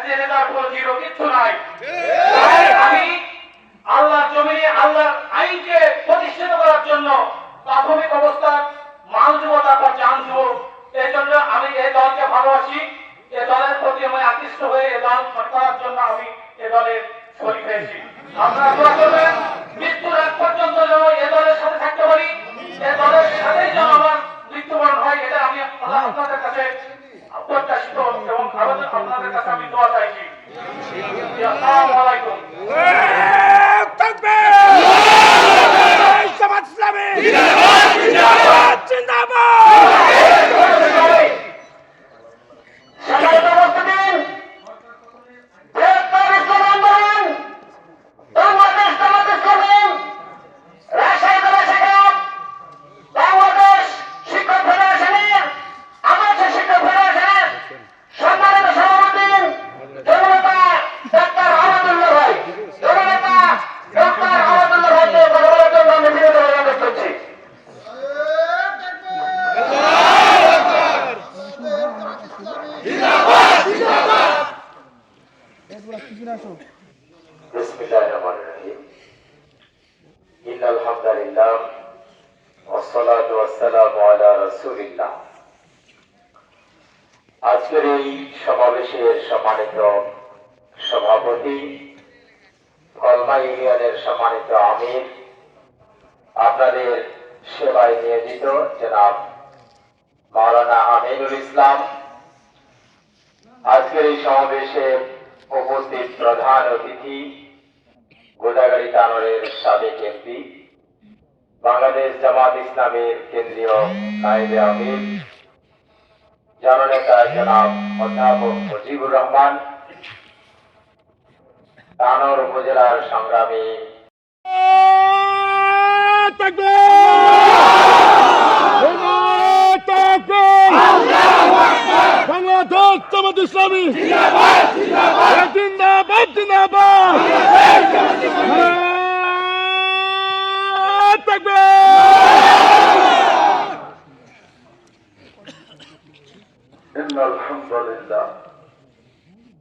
জেনেদার কোনো জিরো কিচ্ছু নাই। আমি আল্লাহর জমিনে আল্লাহর আইনকে প্রতিষ্ঠিত করার জন্য প্রাথমিক অবস্থার মাল দেবো, তারপর জান দেবো। এই জন্য আমি এই দলকে ভালোবাসি, এই দলের প্রতি আমি আকৃষ্ট হয়ে এই দল করার জন্য আমি এই দলের শরীক হয়েছি। আপনারা দোয়া করবেন মৃত্যুর আগ পর্যন্ত যেন এই দলের সাথে থাকতে পারি, এই দলের সাথেই যেন আমার মৃত্যুবরণ হয়, এটা আমি আপনাদের কাছে প্রত্যাশিত এবং আপনাদের কাছে আমি দোয়া চাইছি। আসসালামু আলাইকুম। জামাত ইসলামী জিন্দাবাদ জিন্দাবাদ। বিসমিল্লাহিররহমানিররহিম। ইন্নাল হামদালিল্লাহ ওয়াসসালাতু ওয়াসসালামু আলা রাসূলিল্লাহ। আজকের এই সমাবেশের সম্মানিত সভাপতি, কলমা ইউনিয়নের সম্মানিত আমির, আপনাদের সেবায় নিয়োজিত জনাব মাওলানা আমিনুল ইসলাম, আজকের এই সমাবেশে উপস্থিত প্রধান অতিথি গোদাগাড়ি তানোরের সাবেক এমপি, বাংলাদেশ জামাত ইসলামের কেন্দ্রীয় নায়েবে আমির জননেতা জনাব অধ্যাপক মুজিবুর রহমান, তানোর উপজেলার সংগ্রামী জামাত ইসলামী জিন্দাবাদ জিন্দাবাদ জিন্দাবাদ। ইন্নাল হামদালিল্লাহ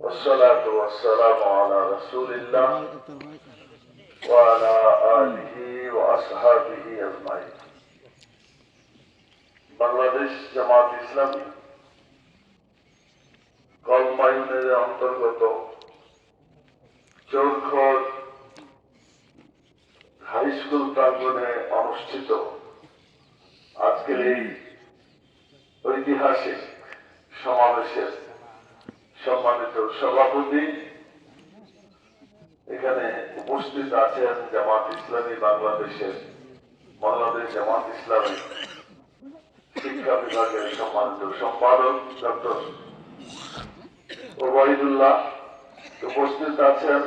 ওয়াসসালাতু ওয়াসসালামু আলা রাসূলিল্লাহ ওয়া আলা আলিহি ওয়া আসহাবিহি আজমাইন। বাংলাদেশ জামাত ইসলামী কলমা ইউনিয়নের অন্তর্গত চৌরখোল হাই স্কুল প্রাঙ্গণে অনুষ্ঠিত আজকের এই ঐতিহাসিক সমাবেশের সম্মানিত সভাপতি, এখানে উপস্থিত আছেন জামাত ইসলামী বাংলাদেশের বাংলাদেশ জামাত ইসলামী শিক্ষা বিভাগের সম্মানিত সম্পাদক ডক্টর ওবায়দুল্লাহ, উপস্থিত আছেন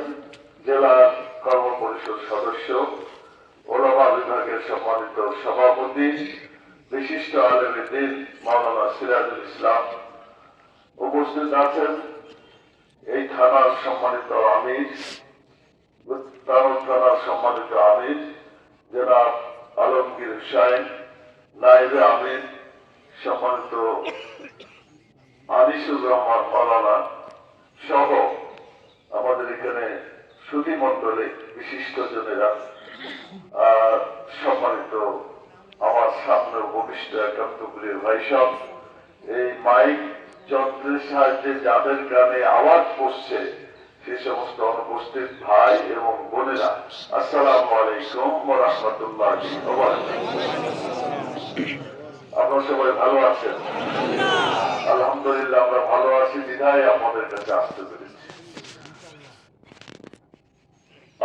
জেলা কর্ম পরিষদ সদস্য, ওলামা বিভাগের সম্মানিত সভাপতি, বিশিষ্ট আলেম দ্বীন মাওলানা সিরাজুল ইসলাম, উপস্থিত আছেন এই থানার সম্মানিত আমির, তানোর থানার সম্মানিত আমির জনাব আলমগীর হুসাইন, নায়েবে আমির সম্মানিত আনিসুর রহমান মাওলানা সহ আমাদের এখানে সুধী মন্ডলে বিশিষ্ট জনেরা, সম্মানিত আমার সামনে উপবিষ্ট একান্ত প্রিয় ভাই সব, এই মাইক যন্ত্রের সাহায্যে যাদের গানে আওয়াজ পড়ছে সে সমস্ত অনুপস্থিত ভাই এবং বোনেরা, আসসালামু আলাইকুম ওয়া রাহমাতুল্লাহি ওয়া বারাকাতুহু। আপনারা সবাই ভালো আছেন? আলহামদুলিল্লাহ আমরা ভালো আছি, বিধায় আপনাদের কাছে আসতে পেরেছি।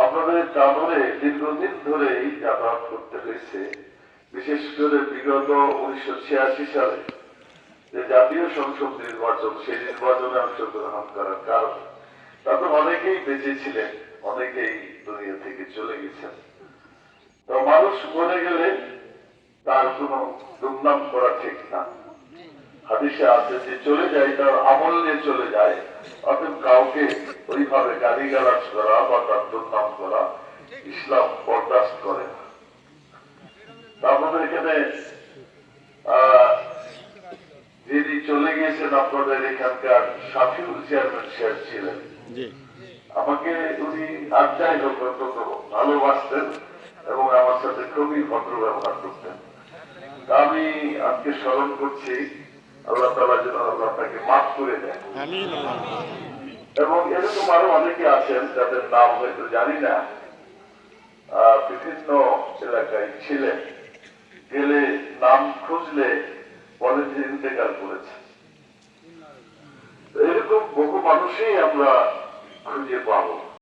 আপনাদের তানোরে দীর্ঘদিন ধরেই যাতায়াত করতে হয়েছে, বিশেষ করে বিগত 1986 সালে যে জাতীয় সংসদ নির্বাচন, সেই নির্বাচনে অংশগ্রহণ করার কারণ তারপর অনেকেই বেঁচে ছিলেন, অনেকেই দুনিয়া থেকে চলে গেছেন। তো মানুষ মরে গেলে তার কোন দুর্নাম করা ঠিক না। হাদিসে আছে যে চলে যায় তার আমল নিয়ে চলে যায়, অর্থাৎ কাউকে ওইভাবে গালিগালাজ করা বা তার দুর্নাম করা ইসলাম বরদাস্ত করে না। আমাদের এখানে যিনি চলে গিয়েছেন আপনাদের এখানকার সাফিউল চেয়ারম্যান সাহেব ছিলেন। আমাকে উনি আড্ডায় হোক অন্তত ভালোবাসতেন এবং আমার সাথে খুবই ভদ্র ব্যবহার করতেন। আমি আজকে স্মরণ করছি, আল্লাহ তাআলা যেন আল্লাহ তাকে মাফ করে দেন। এবং এরকম আরো অনেকে আছেন যাদের নাম হয়তো জানি না, বিভিন্ন এলাকায় ছিলেন, গেলে নাম খুঁজলে বলে যে ইন্তেকাল করেছে। এরকম বহু মানুষই আমরা খুঁজে পাবো।